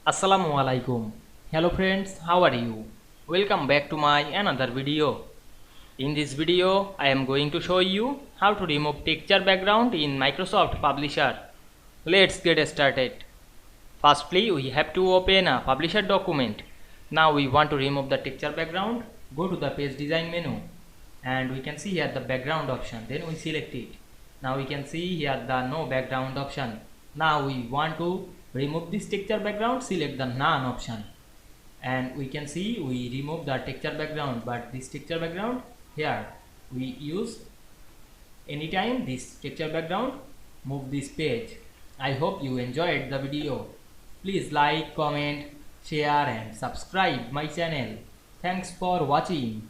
Assalamu Walaikum. Hello friends, how are you? Welcome back to my another video. In this video, I am going to show you how to remove texture background in Microsoft Publisher. Let's get started. Firstly, we have to open a Publisher document. Now we want to remove the texture background. Go to the page design menu and we can see here the background option. Then we select it. Now we can see here the no background option. Now we want to remove this texture background, select the none option. And we can see we remove the texture background, but this texture background here we use anytime this texture background move this page. I hope you enjoyed the video. Please like, comment, share and subscribe my channel. Thanks for watching.